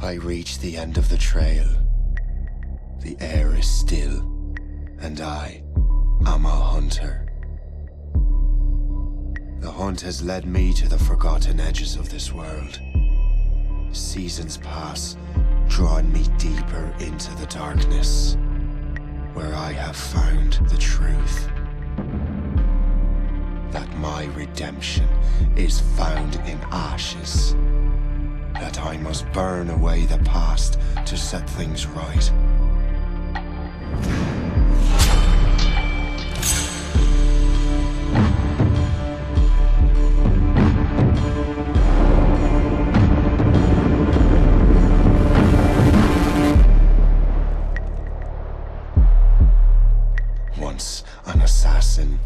I reach the end of the trail. The air is still, and I am a hunter. The hunt has led me to the forgotten edges of this world. Seasons pass, drawing me deeper into the darkness, where I have found the truth. That my redemption is found in ashes. That I must burn away the past to set things right. Once an assassin,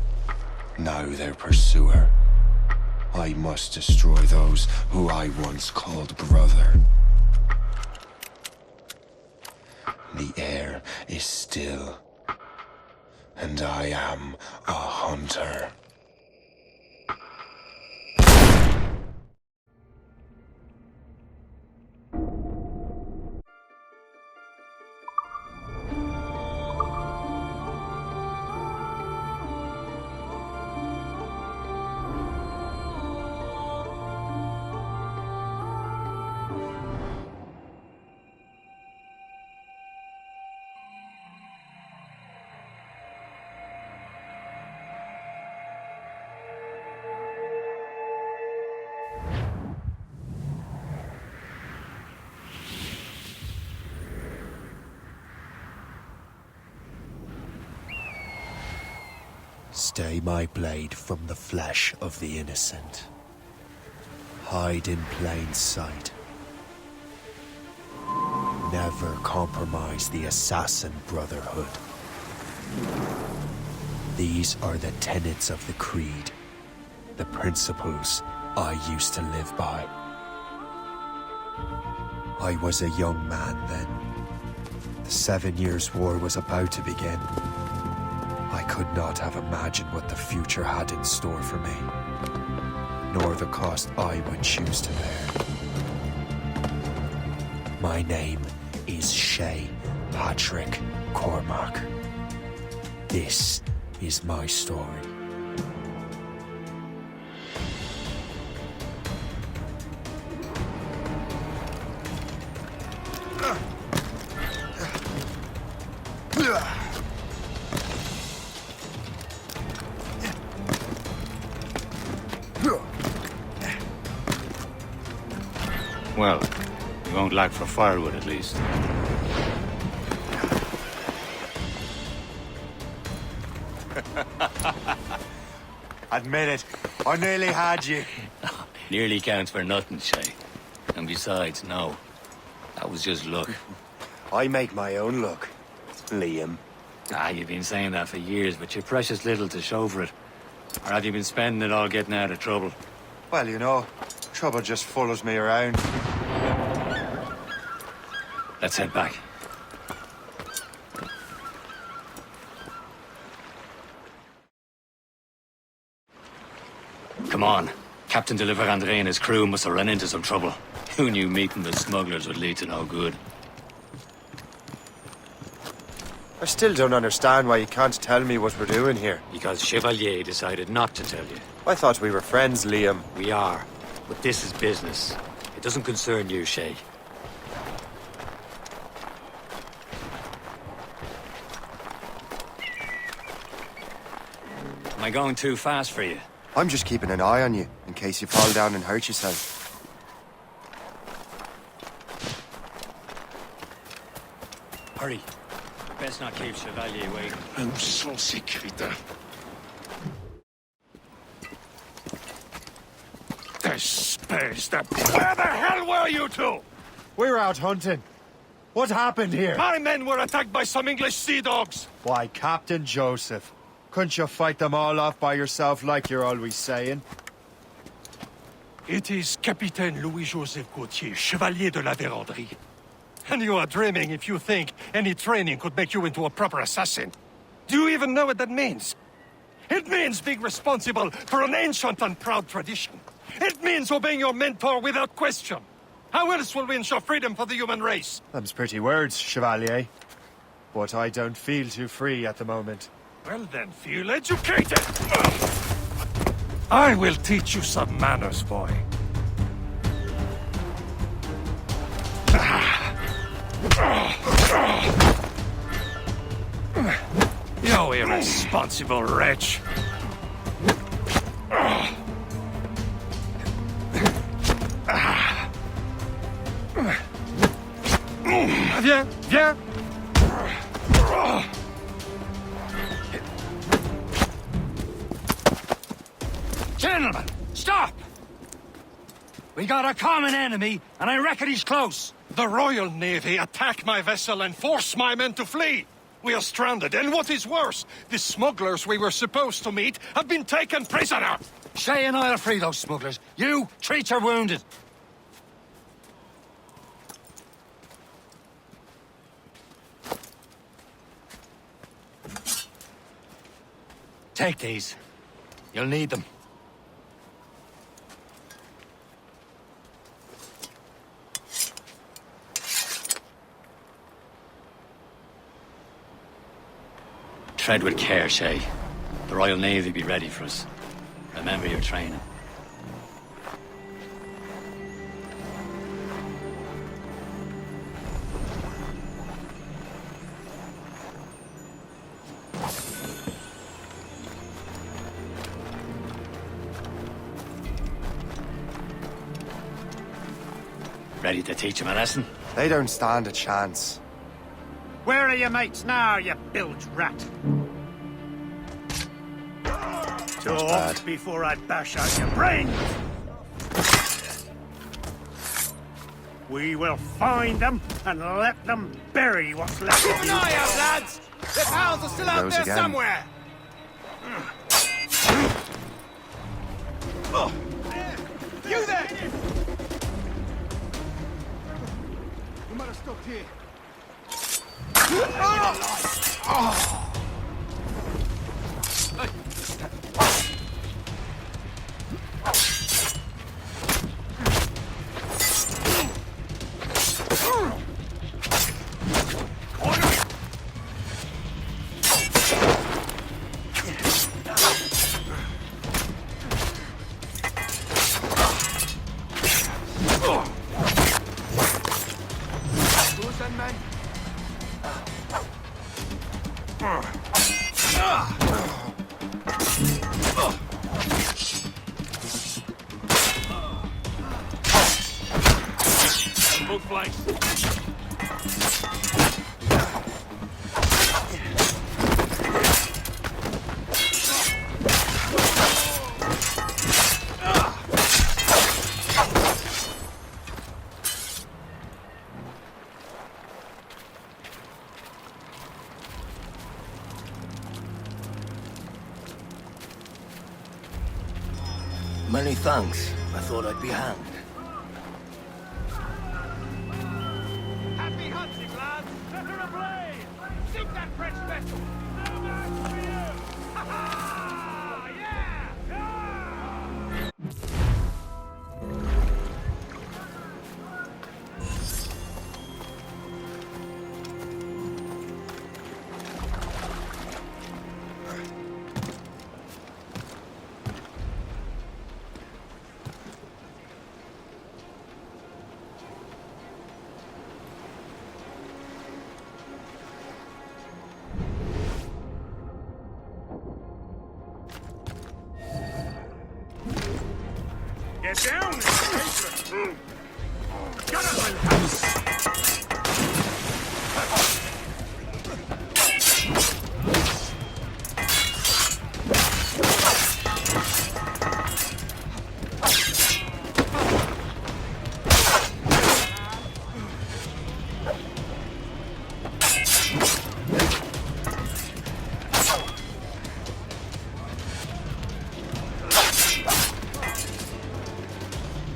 now their pursuer. I must destroy those who I once called brother. The air is still, and I am a hunter. Stay my blade from the flesh of the innocent. Hide in plain sight. Never compromise the Assassin Brotherhood. These are the tenets of the Creed, the principles I used to live by. I was a young man then. The 7 Years' War was about to begin. I could not have imagined what the future had in store for me, nor the cost I would choose to bear. My name is Shay Patrick Cormac. This is my story. Well, you won't lack for firewood at least. Admit it, I nearly had you. Nearly counts for nothing, Shay. And besides, no. That was just luck. I make my own luck, Liam. You've been saying that for years, but you're precious little to show for it. Or have you been spending it all getting out of trouble? Well, you know, trouble just follows me around. Let's head back. Come on. Captain de Andre and his crew must have run into some trouble. Who knew meeting the smugglers would lead to no good? I still don't understand why you can't tell me what we're doing here. Because Chevalier decided not to tell you. I thought we were friends, Liam. We are. But this is business. It doesn't concern you, Shay. Am I going too fast for you? I'm just keeping an eye on you, in case you fall down and hurt yourself. Hurry. Best not keep Chevalier waiting. Nous sommes sécuritaires. Space that. Where the hell were you two? We're out hunting. What happened here? My men were attacked by some English sea dogs. Why, Captain Joseph. Couldn't you fight them all off by yourself like you're always saying? It is Capitaine Louis-Joseph Gauthier, Chevalier de la Vérendrye. And you are dreaming if you think any training could make you into a proper assassin. Do you even know what that means? It means being responsible for an ancient and proud tradition. It means obeying your mentor without question. How else will we ensure freedom for the human race? Them's pretty words, Chevalier. But I don't feel too free at the moment. Well then, feel educated! I will teach you some manners, boy. You irresponsible wretch! Viens, viens! Gentlemen, stop! We got a common enemy, and I reckon he's close. The Royal Navy attack my vessel and force my men to flee! We are stranded, and what is worse, the smugglers we were supposed to meet have been taken prisoner! Shay and I'll free those smugglers. You, treat your wounded. Take these. You'll need them. Tread with care, Shay. The Royal Navy be ready for us. Remember your training. Ready to teach him a lesson? They don't stand a chance. Where are your mates now, you bilge rat? Talk bad. before I bash out your brains! We will find them and let them bury what's left of you. out, lads! Their pals are still out Those there again. somewhere! You there! You might have stopped here. Both flanks. Many thanks. I thought I'd be hanged. Happy hunting, lads! Set her ablaze! Sink that French vessel! No match for you! Ha-ha! Yeah! Get down! Get up!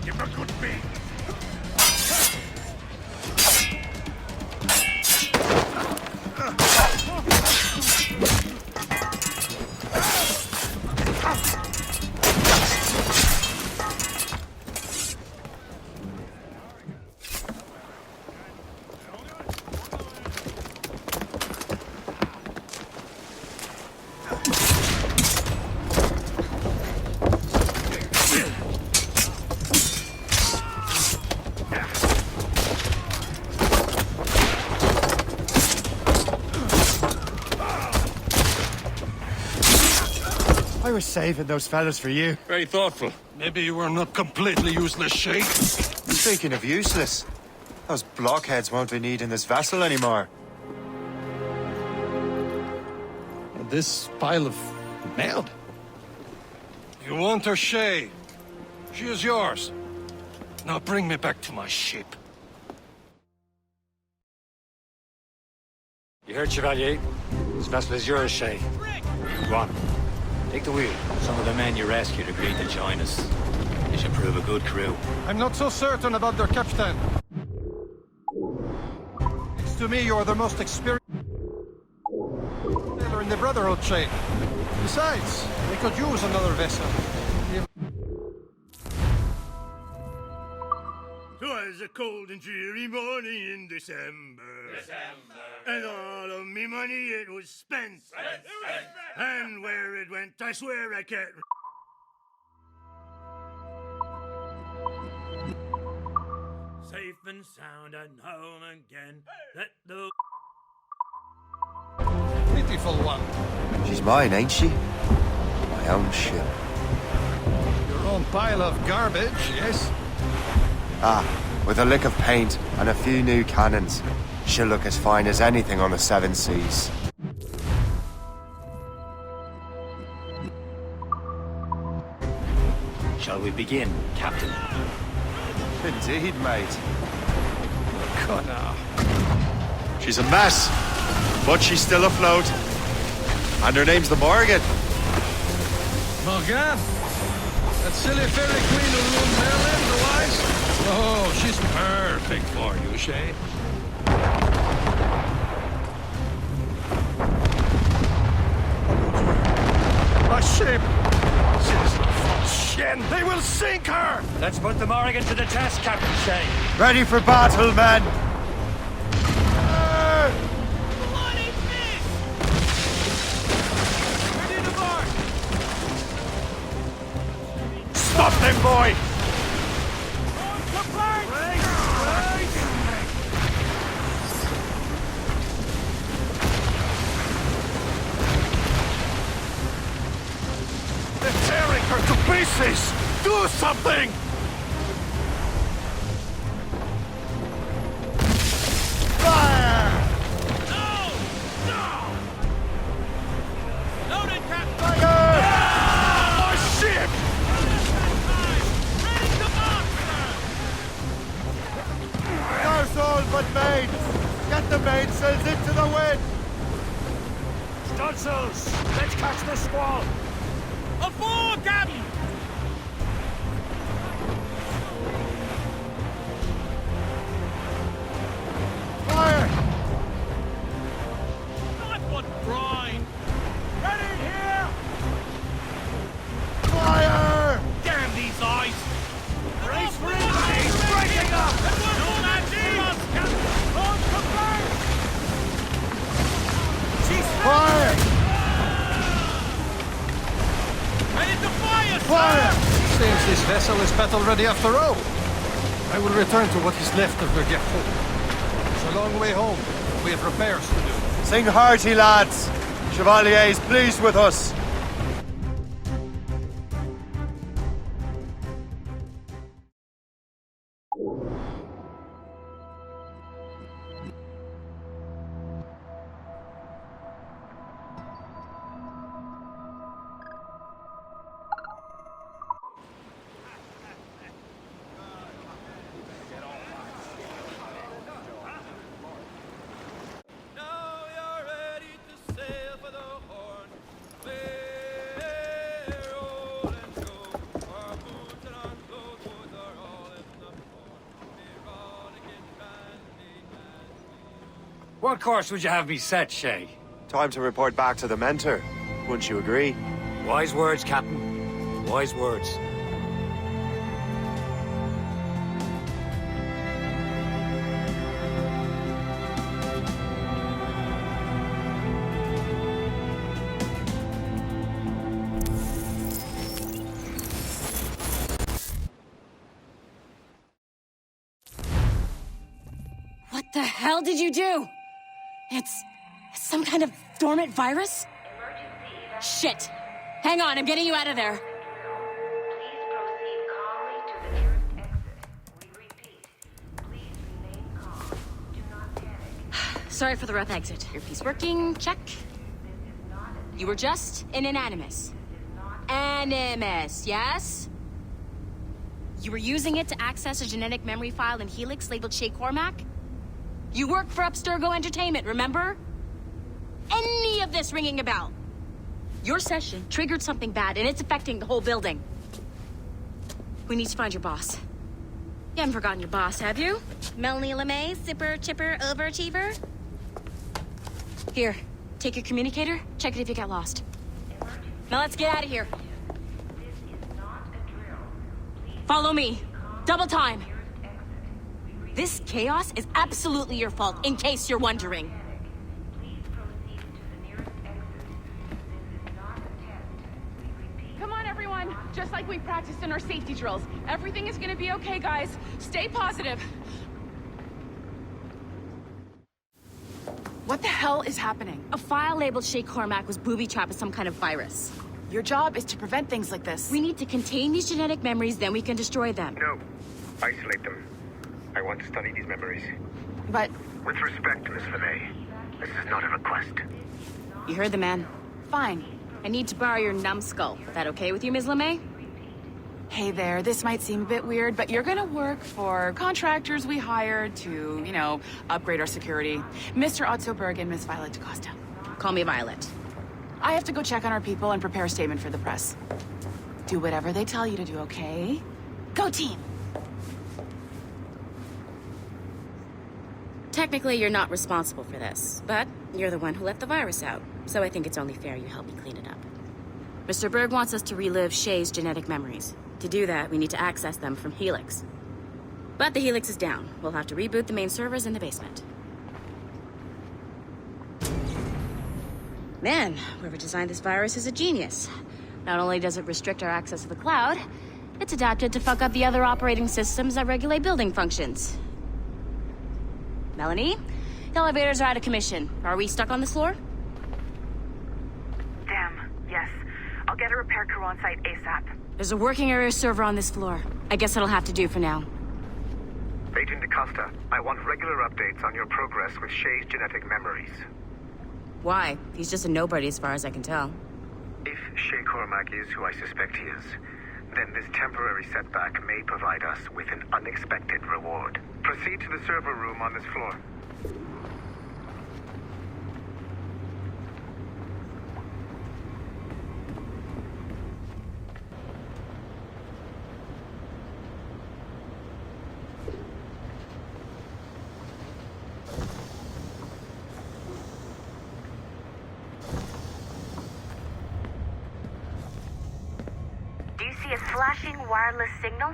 Give a good beat. I was saving those fellas for you. Very thoughtful. Maybe you were not completely useless, Shay. Speaking of useless, those blockheads won't be needing this vessel anymore. This pile of merde? You want her, Shay? She is yours. Now bring me back to my ship. You heard, Chevalier? This vessel is yours, Shay. Go on. Take the wheel. Some of the men you rescued agreed to join us. They should prove a good crew. I'm not so certain about their captain. It's to me you're the most experienced sailor in the Brotherhood, Shay. Besides, they could use another vessel. 'Twas a cold and dreary morning in December. And all of me money it was spent. And where it went, I swear I can't. Safe and sound and home again. Let the Pitiful one. She's mine, ain't she? My own ship. Your own pile of garbage, yes? Ah, with a lick of paint and a few new cannons, she'll look as fine as anything on the seven seas. Shall we begin, Captain? Indeed, mate. Connor. She's a mess, but she's still afloat. And her name's the Morgan. Morgan? That silly fairy queen who ruled Merlin, the wise? Oh, she's perfect for you, Shay. My ship! She's a false shin! They will sink her! Let's put the Morrigan to the test, Captain Shay. Ready for battle, men! Stop them, boy! They're tearing her to pieces! Do something! Fire! Loaded, Captain! Fire! My ship! There's all but maids! Get the mainsails into the wind! Stunsails! Let's catch the squall! Aboard, Captain! Fire! Not what brine! Ready here! Fire! Damn these eyes! Brace for it! He's breaking up! No man near us, Captain! On to burn! She's Fire! ready to fire, Fire! Seems this vessel is battle ready after all. I will return to what is left of the Gerfaut. It's a long way home. We have repairs to do. Sing hearty, lads! Chevalier is pleased with us. Now you're ready to sail for the Horn. We're rolling go. Our boots and our clothes are all in the port. We're all again randy, randy. What course would you have me set, Shay? Time to report back to the mentor. Wouldn't you agree? Wise words, Captain. Wise words. What the hell did you do? It's some kind of dormant virus? Shit. Hang on, I'm getting you out of there. Please proceed calmly to the nearest exit. We repeat, please remain calm. Do not panic. Sorry for the rough exit. Earpiece working, check. You were just an Animus. Animus, yes? You were using it to access a genetic memory file in Helix labeled Shay Cormac? You worked for Abstergo Entertainment, remember? Any of this ringing a bell? Your session triggered something bad, and it's affecting the whole building. We need to find your boss. You haven't forgotten your boss, have you? Melanie LeMay, zipper, chipper, overachiever? Here, take your communicator, check it if you get lost. Now let's get out of here. Follow me. Double time. This chaos is absolutely your fault, in case you're wondering. Come on, everyone. Just like we practiced in our safety drills. Everything is gonna be okay, guys. Stay positive. What the hell is happening? A file labeled Shay Cormac was booby-trapped with some kind of virus. Your job is to prevent things like this. We need to contain these genetic memories, then we can destroy them. No. Isolate them. I want to study these memories. But... With respect, Miss LeMay, this is not a request. You heard the man. fine. I need to borrow your numbskull. That okay with you, Ms. LeMay? Hey there, this might seem a bit weird, but you're gonna work for contractors we hired to, you know, upgrade our security. Mr. Otto Berg and Miss Violet DaCosta. Call me Violet. I have to go check on our people and prepare a statement for the press. Do whatever they tell you to do, okay? Go team! Technically, you're not responsible for this, but you're the one who let the virus out, so I think it's only fair you help me clean it up. Mr. Berg wants us to relive Shay's genetic memories. To do that, we need to access them from Helix. But the Helix is down. We'll have to reboot the main servers in the basement. Man, whoever designed this virus is a genius. Not only does it restrict our access to the cloud, it's adapted to fuck up the other operating systems that regulate building functions. Melanie? The elevators are out of commission. Are we stuck on this floor? Damn, yes. I'll get a repair crew on site ASAP. There's a working area server on this floor. I guess it'll have to do for now. Agent DaCosta, I want regular updates on your progress with Shay's genetic memories. Why? He's just a nobody as far as I can tell. If Shay Cormac is who I suspect he is, then this temporary setback may provide us with an unexpected reward. Proceed to the server room on this floor. Do you see a flashing wireless signal?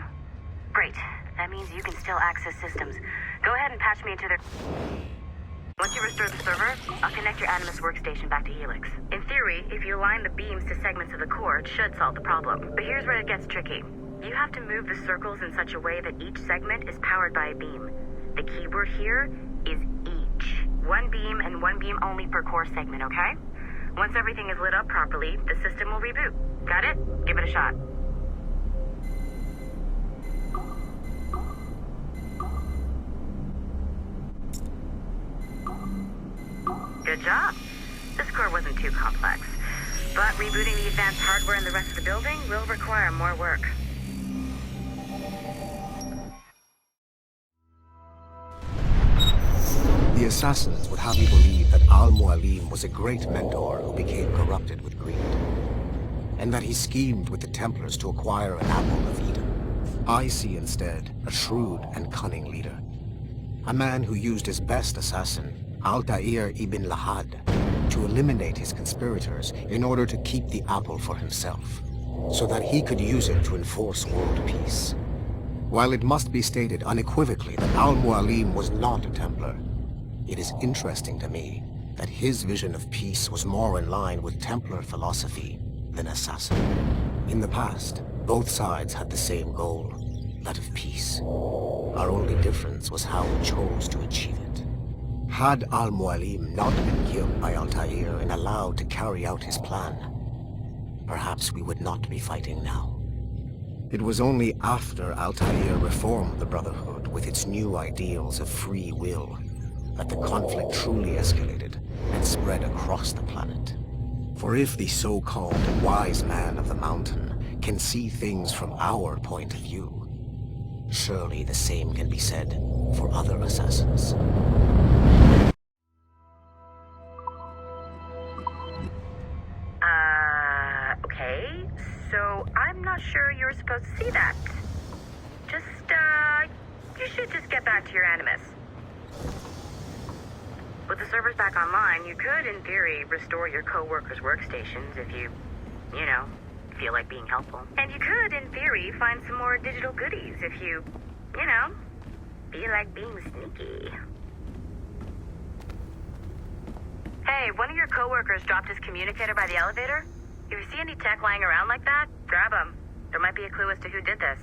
Great. That means you can still access systems. Go ahead and patch me into their... Once you restore the server, I'll connect your Animus workstation back to Helix. In theory, if you align the beams to segments of the core, it should solve the problem. But here's where it gets tricky. You have to move the circles in such a way that each segment is powered by a beam. The keyword here is each. One beam and one beam only per core segment, okay? Once everything is lit up properly, the system will reboot. Got it? Give it a shot. Good job. This core wasn't too complex. But rebooting the advanced hardware in the rest of the building will require more work. The assassins would have you believe that Al-Mualim was a great mentor who became corrupted with greed, and that he schemed with the Templars to acquire an apple of Eden. I see instead a shrewd and cunning leader, a man who used his best assassin, Altair ibn Lahad, to eliminate his conspirators in order to keep the apple for himself, so that he could use it to enforce world peace. While it must be stated unequivocally that Al-Mualim was not a Templar, it is interesting to me that his vision of peace was more in line with Templar philosophy than assassin. In the past, both sides had the same goal, that of peace. Our only difference was how we chose to achieve it. Had Al-Mualim not been killed by Altair and allowed to carry out his plan, perhaps we would not be fighting now. It was only after Altair reformed the Brotherhood with its new ideals of free will that the conflict truly escalated and spread across the planet. For if the so-called wise man of the mountain can see things from our point of view, surely the same can be said for other assassins. Okay. So I'm not sure you're supposed to see that. You should just get back to your Animus. With the servers back online, you could, in theory, restore your co-workers' workstations if you feel like being helpful. And you could, in theory, find some more digital goodies if you feel like being sneaky. Hey, one of your co-workers dropped his communicator by the elevator. If you see any tech lying around like that, grab them. There might be a clue as to who did this.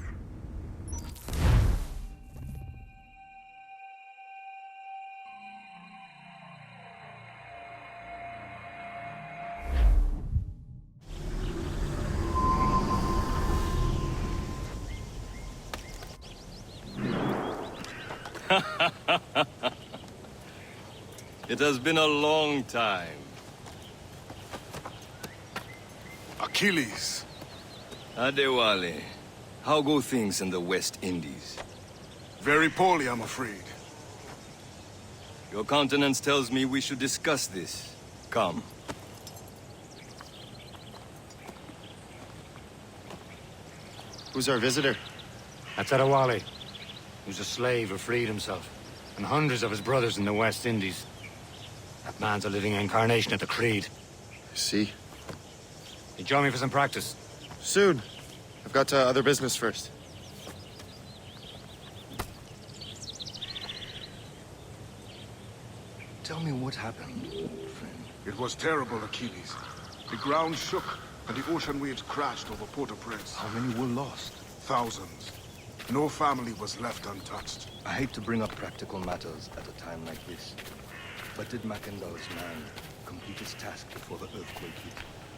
It has been a long time. Achilles. Adewale, how go things in the West Indies? Very poorly, I'm afraid. Your countenance tells me we should discuss this. Come. Who's our visitor? That's Adewale. He was a slave who freed himself, and hundreds of his brothers in the West Indies. That man's a living incarnation of the Creed. I see. You join me for some practice? Soon. I've got other business first. Tell me what happened, friend. It was terrible, Achilles. The ground shook, and the ocean waves crashed over Port-au-Prince. How many were lost? Thousands. No family was left untouched. I hate to bring up practical matters at a time like this. But did Macandal's man complete his task before the earthquake hit?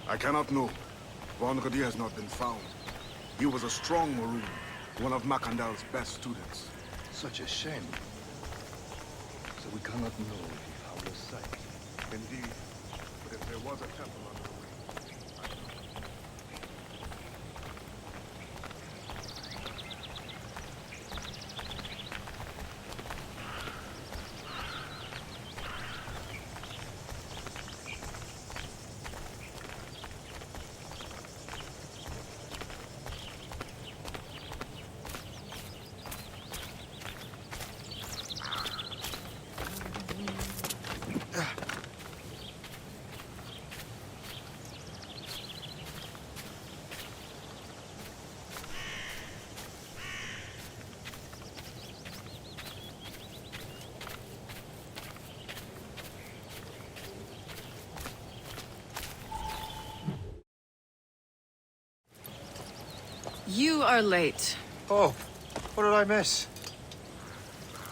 I cannot know. Von Rodier has not been found. He was a strong Maroon, one of Macandal's best students. Such a shame. So we cannot know if he found a site. Indeed. But if there was a temple under the way... You are late. Oh, what did I miss?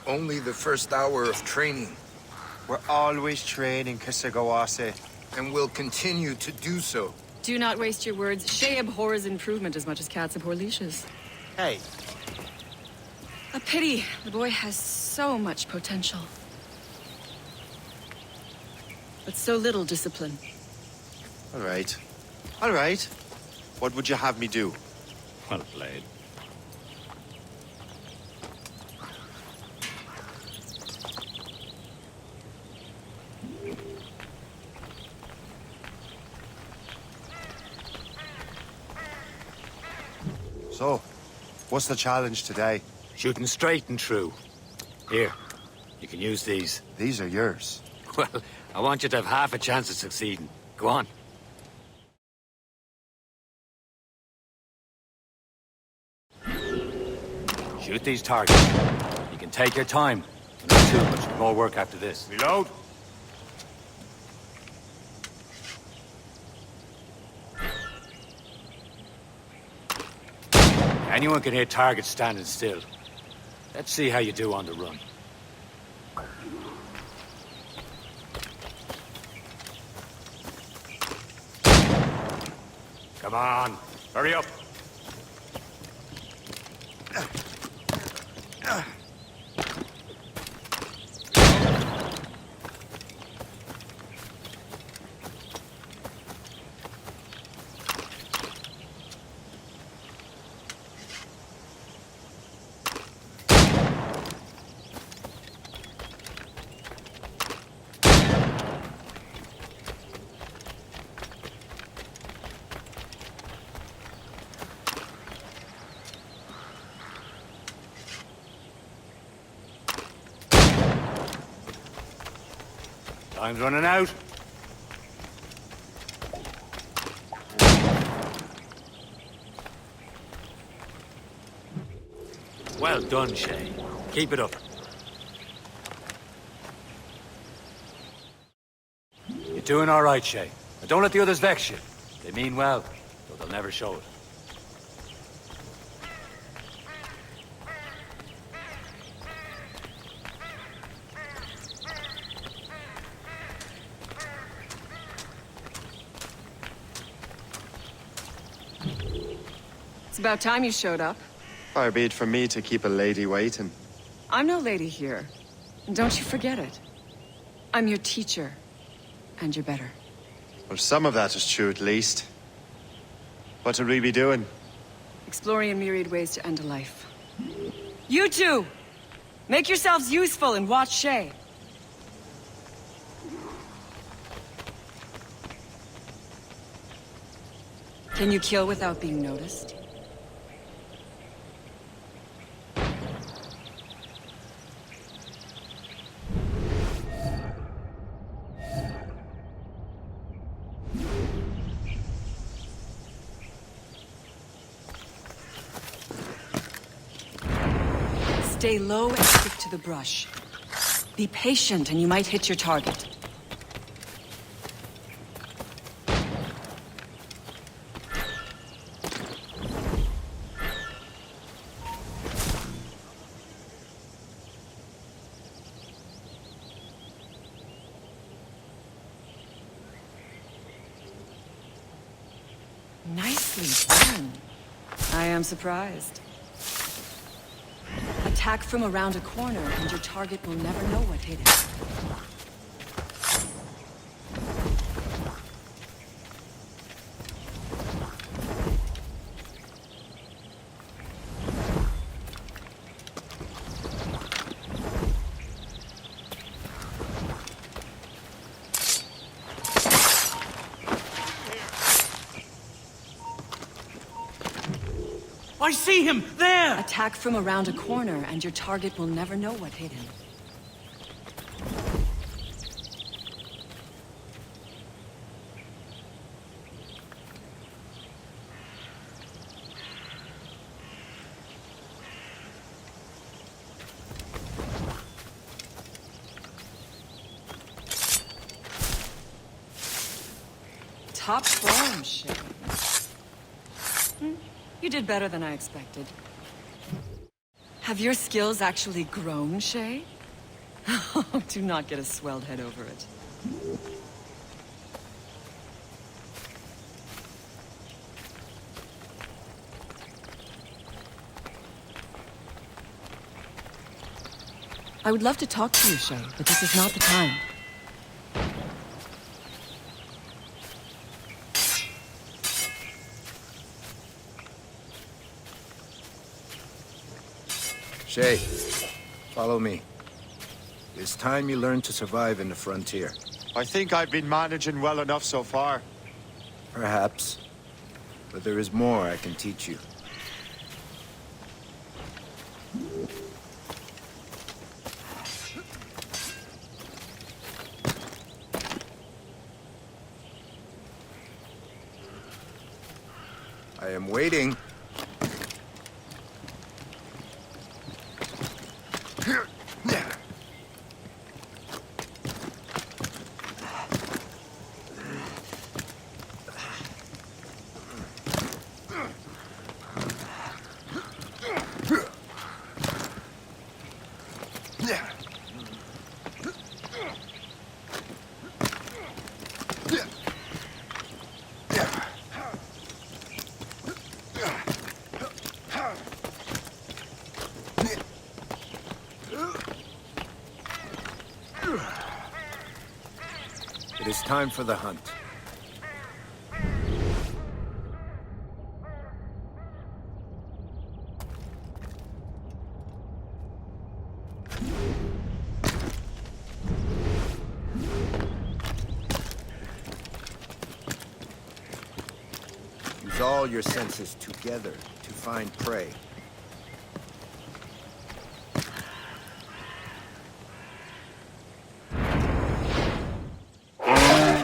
Only the first hour of training. We're always training, Kisagawase. And will continue to do so. Do not waste your words. Shay abhors improvement as much as cats abhor leashes. Hey. A pity. The boy has so much potential. But so little discipline. All right. All right. What would you have me do? Well played. So, what's the challenge today? Shooting straight and true. Here, you can use these. These are yours. Well, I want you to have half a chance of succeeding. Go on. Shoot these targets. You can take your time. Not too much more work after this. Reload. Anyone can hit targets standing still. Let's see how you do on the run. Come Come on, hurry up. Time's running out. Well done, Shay. Keep it up. You're doing all right, Shay. But don't let the others vex you. They mean well, though they'll never show it. It's about time you showed up. Far be it from me to keep a lady waiting. I'm no lady here. Don't you forget it. I'm your teacher. And you're better. Well, some of that is true at least. What would we be doing? Exploring a myriad ways to end a life. You two! Make yourselves useful and watch Shay. Can you kill without being noticed? Stay low and stick to the brush. Be patient and you might hit your target. Nicely done. I am surprised. Attack from around a corner, and your target will never know what hit it. I see him! There! Attack from around a corner, and your target will never know what hit him. Top form, Shay. You did better than I expected. Have your skills actually grown, Shay? Oh, do not get a swelled head over it. I would love to talk to you, Shay, but this is not the time. Shay, follow me. It's time you learn to survive in the frontier. I think I've been managing well enough so far. Perhaps. But there is more I can teach you. I am waiting. It's time for the hunt. Use all your senses together to find prey.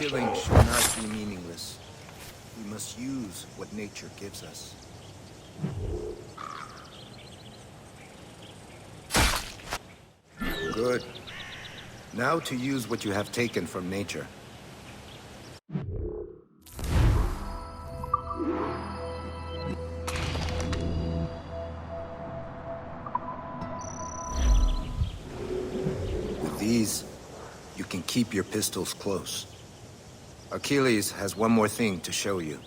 Killing should not be meaningless. We must use what nature gives us. Good. Now to use what you have taken from nature. With these, you can keep your pistols close. Achilles has one more thing to show you.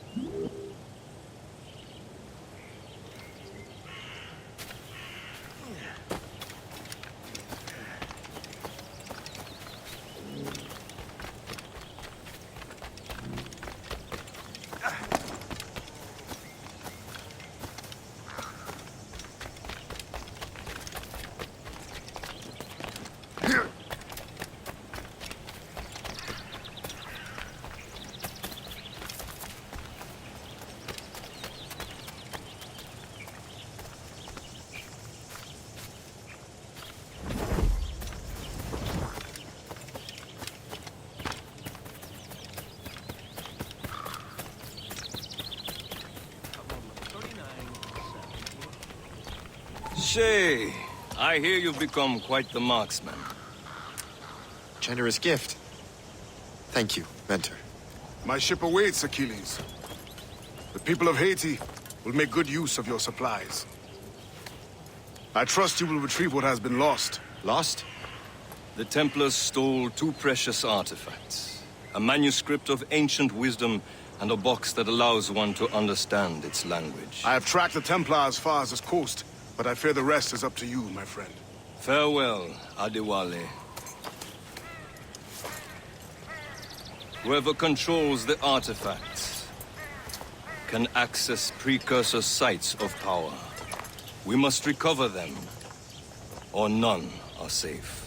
Shay, I hear you've become quite the marksman. Generous gift. Thank you, Mentor. My ship awaits, Achilles. The people of Haiti will make good use of your supplies. I trust you will retrieve what has been lost. Lost? The Templars stole 2 precious artifacts. A manuscript of ancient wisdom and a box that allows one to understand its language. I have tracked the Templar as far as this coast, but I fear the rest is up to you, my friend. Farewell, Adewale. Whoever controls the artifacts can access precursor sites of power. We must recover them, or none are safe.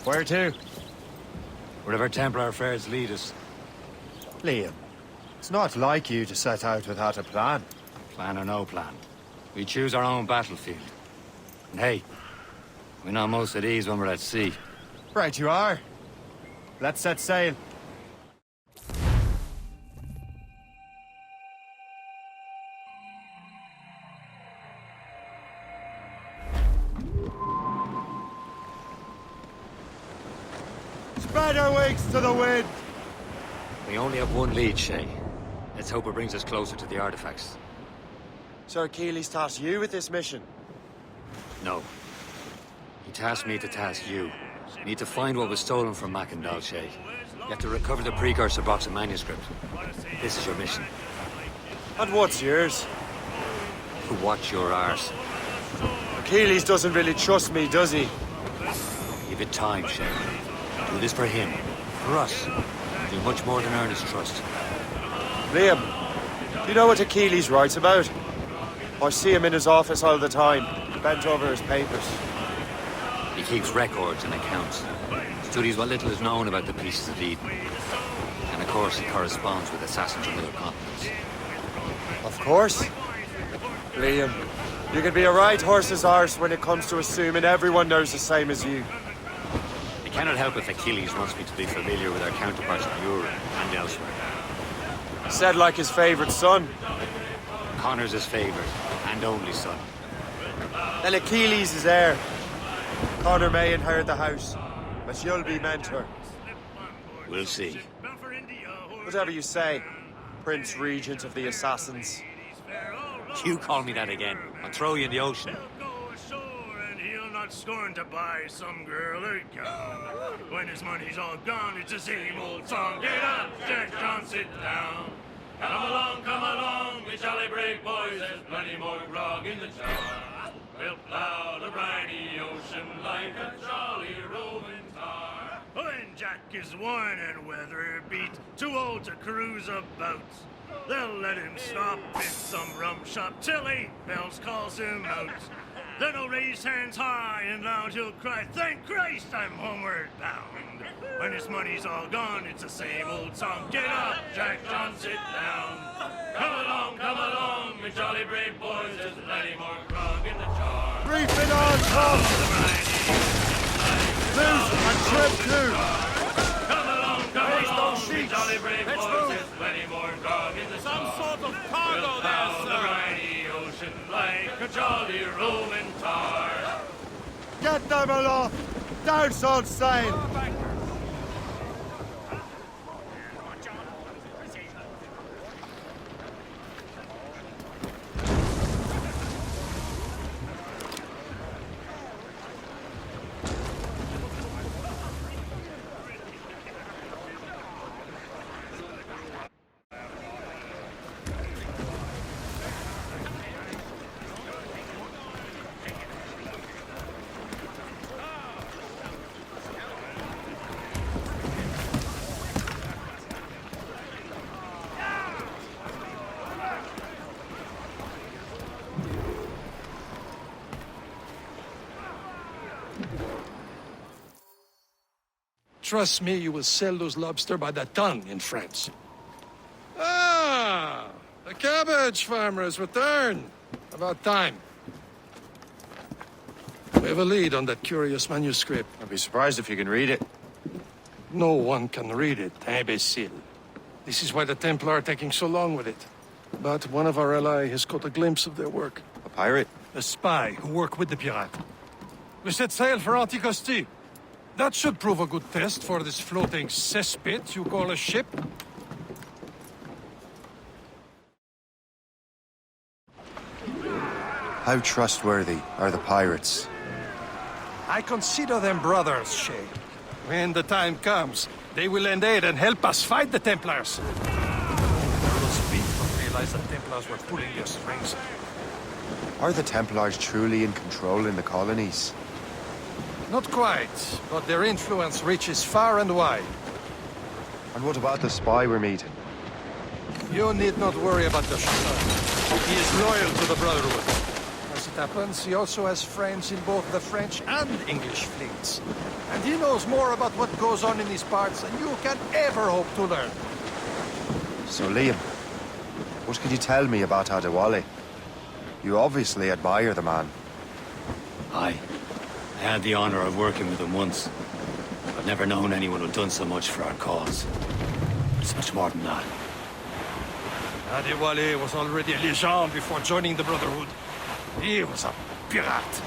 Where to? Wherever Templar affairs lead us. Liam, it's not like you to set out without a plan. Plan or no plan. We choose our own battlefield. And hey, we know most of these when we're at sea. Right you are. Let's set sail. Spread our wings to the wind! We only have one lead, Shay. Let's hope it brings us closer to the artifacts. Sir Achilles tasked you with this mission? No. He tasked me to task you. You need to find what was stolen from Mackandal, Shay. You have to recover the precursor box of manuscript. This is your mission. And what's yours? To watch your arse. Achilles doesn't really trust me, does he? Give it time, Shay. Do this for him. For us. do much more than earn his trust. Liam, do you know what Achilles writes about? I see him in his office all the time, bent over his papers. He keeps records and accounts. Studies what little is known about the Pieces of Eden. And of course, he corresponds with assassins from other continents. Of course. Liam, you can be a right horse's arse when it comes to assuming everyone knows the same as you. I cannot help if Achilles wants me to be familiar with our counterparts in Europe and elsewhere. Said like his favorite son. Connor's his favorite and only son. Then Achilles is heir. Connor may inherit the house, but you'll be mentor. We'll see. Whatever you say, Prince Regent of the Assassins. You call me that again, I'll throw you in the ocean. He'll not scorn to buy some girl a gown. When his money's all gone, it's the same old song. Get up, Jack John, sit down. Come along, we jolly brave boys. There's plenty more grog in the jar. We'll plow the briny ocean like a jolly roving tar. When Jack is worn and weather beat, too old to cruise about, they'll let him stop in some rum shop till 8 bells calls him out. Then he'll raise hands high and loud he'll cry, thank Christ I'm homeward bound. When his money's all gone, it's the same old song. Get up, Jack John, sit down. Come along, me jolly brave boys. There's plenty more grog in the jar. Reef it on, Tom! Loose and trim too! Come along, me jolly brave boys. There's plenty more grog in the jar. Some sort of cargo there, sir. The briny ocean like a jolly rolling tar. Get them aloft! Down, son, sail! Trust me, you will sell those lobster by the ton in France. Ah, the cabbage farmer has returned. About time. We have a lead on that curious manuscript. I'd be surprised if you can read it. No one can read it, imbecile. This is why the Templar are taking so long with it. But one of our allies has caught a glimpse of their work. A pirate? A spy who worked with the pirate. We set sail for Anticosti. That should prove a good test for this floating cesspit you call a ship. How trustworthy are the pirates? I consider them brothers, Shay. When the time comes, they will lend aid and help us fight the Templars. Those people realized the Templars were pulling their strings. Are the Templars truly in control in the colonies? Not quite, but their influence reaches far and wide. And what about the spy we're meeting? You need not worry about the Chasseur. He is loyal to the Brotherhood. As it happens, he also has friends in both the French and English fleets. And he knows more about what goes on in these parts than you can ever hope to learn. So, Liam, what can you tell me about Adewale? You obviously admire the man. Aye. I had the honor of working with him once. I've never known anyone who'd done so much for our cause. It's much more than that. Adewale was already a legend before joining the Brotherhood. He was a pirate.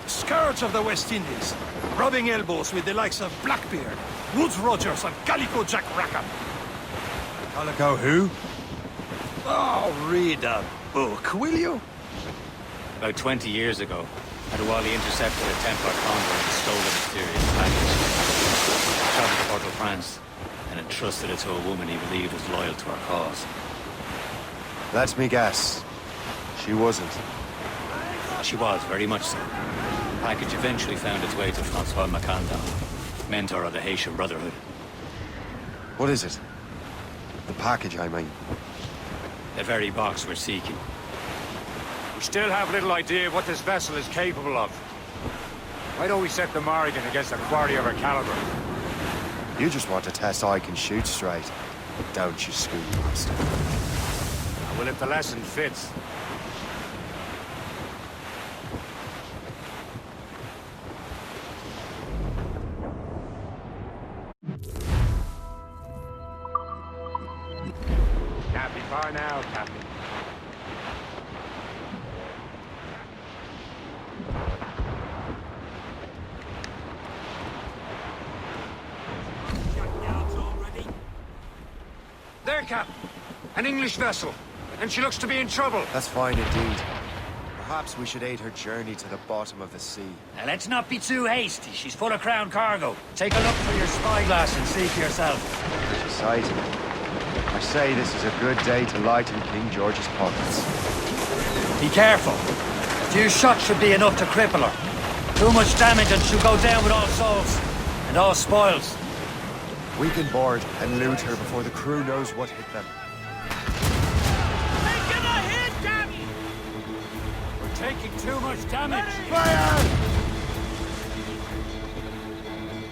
The scourge of the West Indies, rubbing elbows with the likes of Blackbeard, Woodes Rogers, and Calico Jack Rackham. Calico who? Oh, read a book, will you? About 20 years ago, Adewale intercepted a Templar convoy and stole a mysterious package. Traveled to Port-au-Prince and entrusted it to a woman he believed was loyal to our cause. Let me guess. She wasn't. She was, very much so. The package eventually found its way to Francois Macandal, mentor of the Haitian Brotherhood. What is it? The package, I mean. The very box we're seeking. We still have little idea of what this vessel is capable of. Why don't we set the Morrigan against a quarry of her caliber? You just want to test I can shoot straight, don't you, Schoolmaster? Well, if the lesson fits. Can't be far now, Captain. There, Captain. An English vessel. And she looks to be in trouble. That's fine indeed. Perhaps we should aid her journey to the bottom of the sea. Now, let's not be too hasty. She's full of crown cargo. Take a look through your spyglass and see for yourself. Pretty sight. I say this is a good day to lighten King George's pockets. Be careful. A few shots should be enough to cripple her. Too much damage and she'll go down with all souls. And all spoils. We can board and loot her before the crew knows what hit them. Taking too much damage. Fire!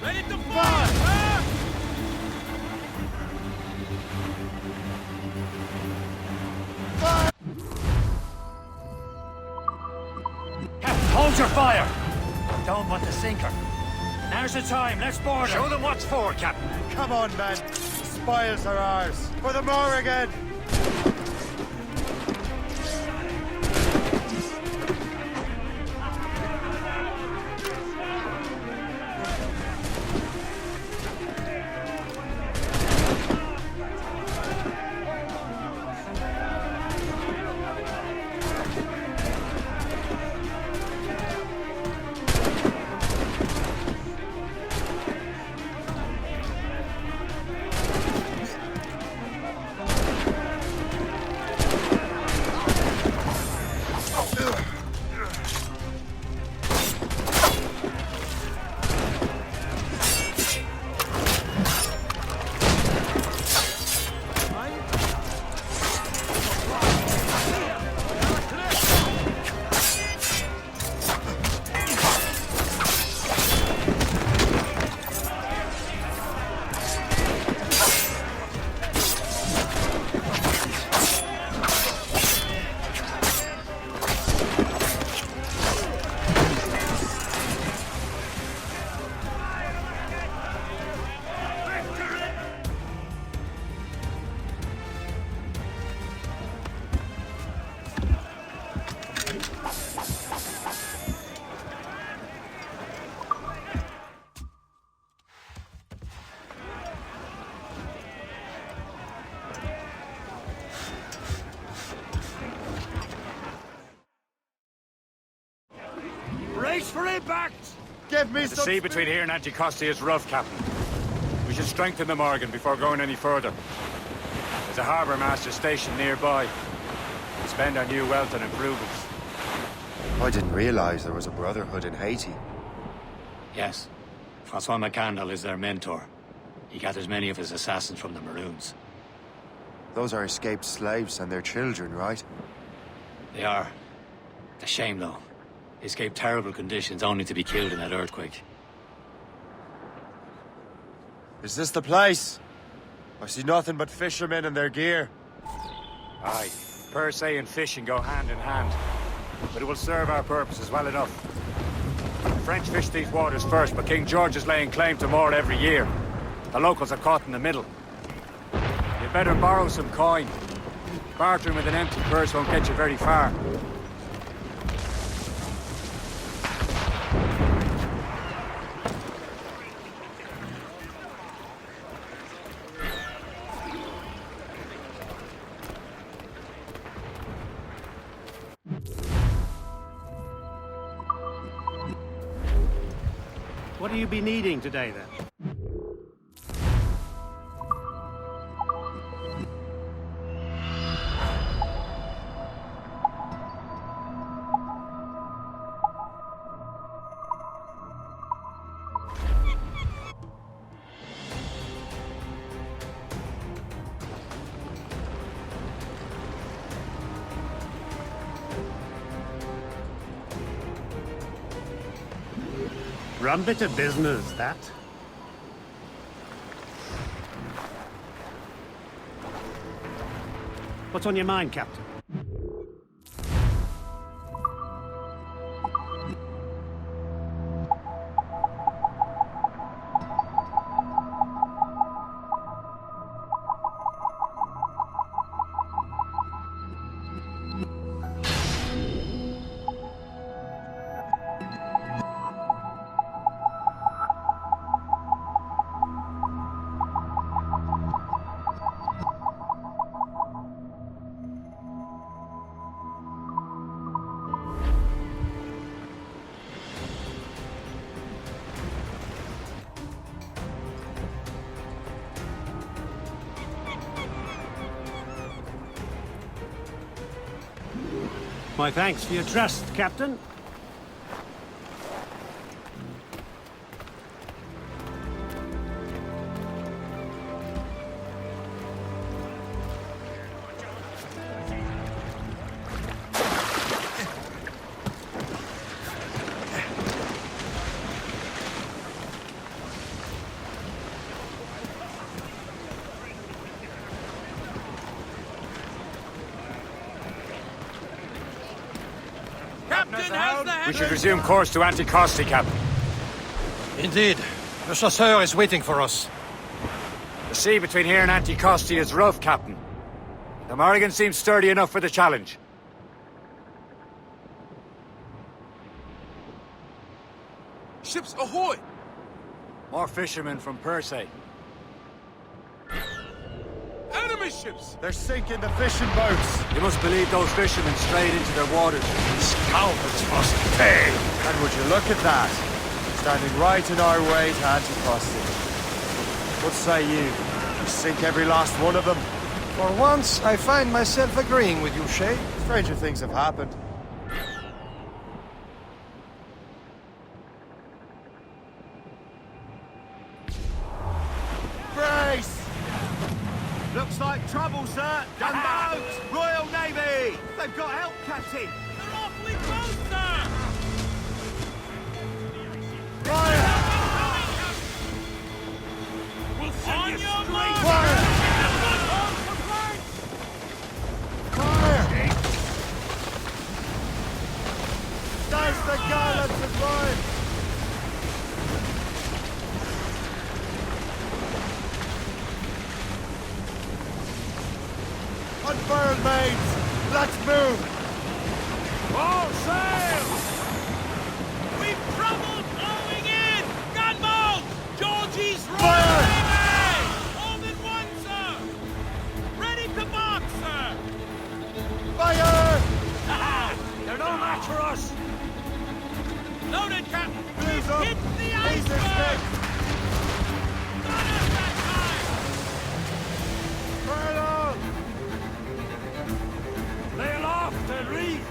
Ready to fire! Captain, hold your fire! Don't want to sink her. Now's the time, let's board her. Show them what's for, Captain. Come on, men. The spoils are ours. For the Morrigan! Race for impact! Give me The some sea between here and Anticosti is rough, Captain. We should strengthen the Morgan before going any further. There's a harbour master stationed nearby. We'll spend our new wealth on improvements. I didn't realize there was a brotherhood in Haiti. Yes. Francois McCandle is their mentor. He gathers many of his assassins from the Maroons. Those are escaped slaves and their children, right? They are. A shame, though. They escaped terrible conditions only to be killed in that earthquake. Is this the place? I see nothing but fishermen and their gear. Aye. Per se and fishing go hand in hand. But it will serve our purposes well enough. The French fish these waters first, but King George is laying claim to more every year. The locals are caught in the middle. You'd better borrow some coin. Bartering with an empty purse won't get you very far. What do you be needing today, then? Rum bit of business, that. What's on your mind, Captain? My thanks for your trust, Captain. We should resume course to Anticosti, Captain. Indeed. Le Chasseur is waiting for us. The sea between here and Anticosti is rough, Captain. The Morrigan seems sturdy enough for the challenge. Ships ahoy! More fishermen from Persay. Enemy ships! They're sinking the fishing boats. You must believe those fishermen strayed into their waters. Scoundrels must pay! And would you look at that? Standing right in our way to Anticosti. What say you? We sink every last one of them? For once, I find myself agreeing with you, Shay. Stranger things have happened. Brace! Looks like trouble, sir. Gunboats! Royal Navy! They've got help, Captain! They're awfully close, sir! Fire! We'll send On you your straight! mark! Fire! Fire! Dice the gallants and boys! Unfurled, mates! Let's move! All sail! We've trouble blowing in! Gunboats! Georgie's Royal Navy! All in one, sir! Ready to box, sir! Fire! They're no match for us! Loaded, Captain! Blues up! Hit the Ace iceberg! stick! Got us that Colonel! time! Lay aloft and reef!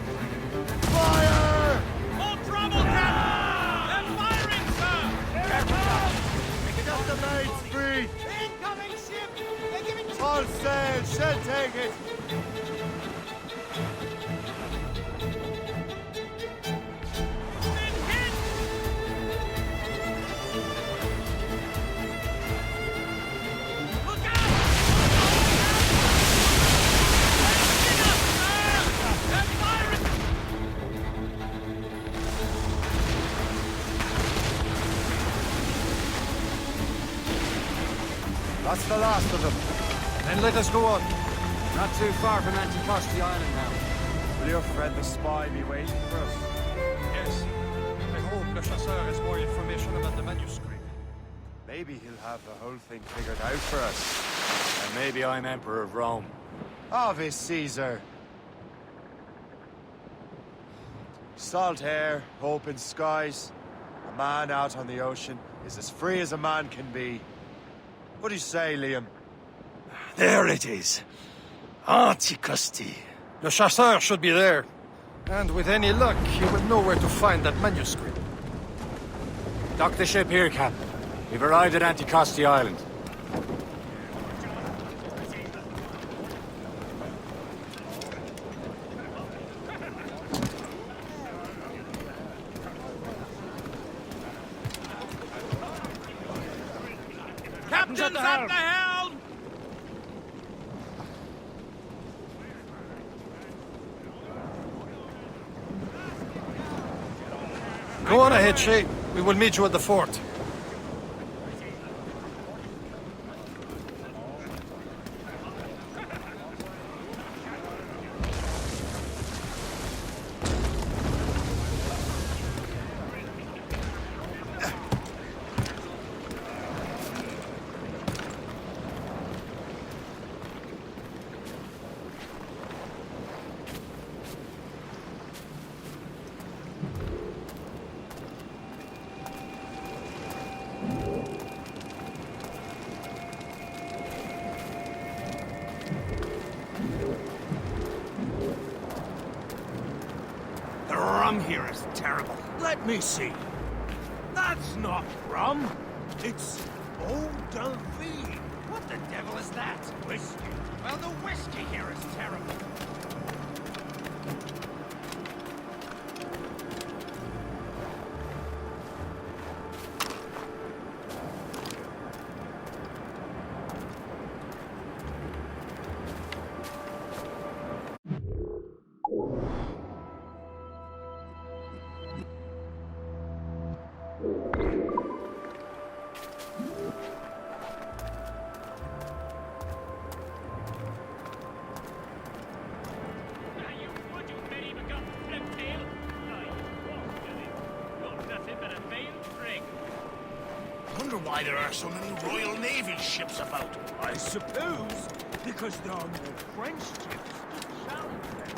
Fire! All trouble, Captain! They're firing, sir! Get the mates free! Incoming ship! They're giving All sail! Shall take it! That's the last of them. Then let us go on. Not too far from Anticosti Island now. Will your friend the spy be waiting for us? Yes. I hope Le Chasseur has more information about the manuscript. Maybe he'll have the whole thing figured out for us. And maybe I'm Emperor of Rome. Ave Caesar. Salt air, open skies. A man out on the ocean is as free as a man can be. What do you say, Liam? There it is. Anticosti. Le Chasseur should be there. And with any luck, he will know where to find that manuscript. Dock the ship here, Captain. We've arrived at Anticosti Island. Captain's at the helm! Go on ahead, Shay. We will meet you at the fort. The rum here is terrible. Let me see. That's not rum. It's eau de vie. What the devil is that? Whiskey. Well, the whiskey here is terrible. Wonder why there are so many Royal Navy ships about. I suppose because there are no French ships to challenge them.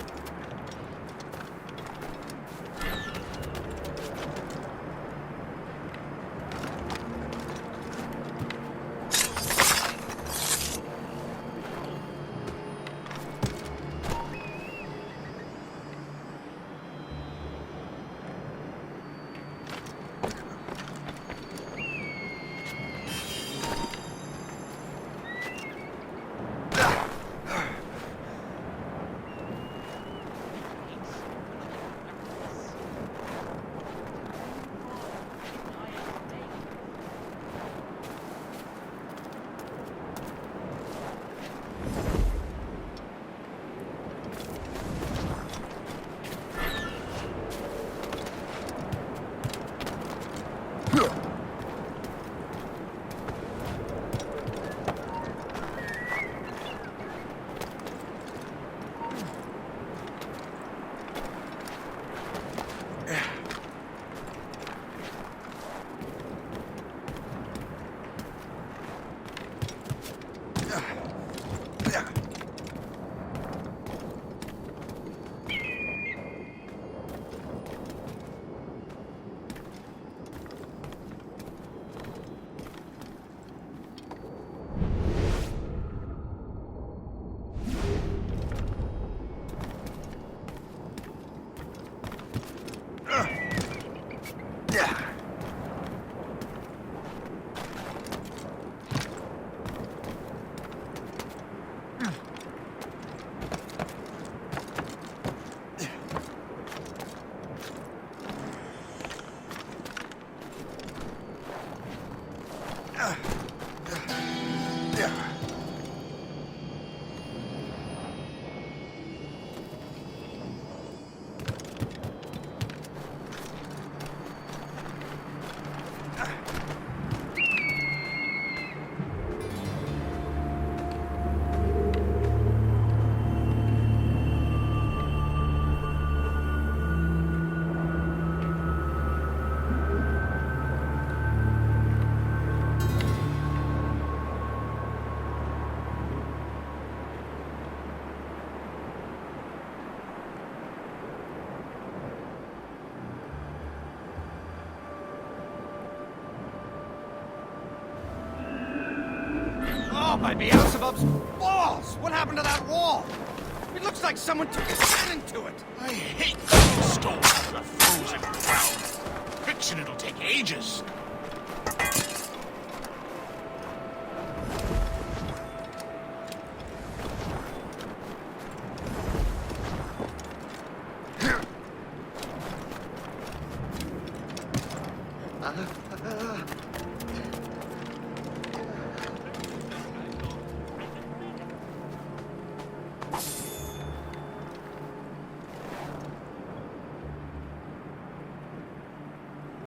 Oh, by Beelzebub's balls! What happened to that wall? It looks like someone took a cannon to it. I hate getting stolen out of the frozen ground. Fixing it'll take ages.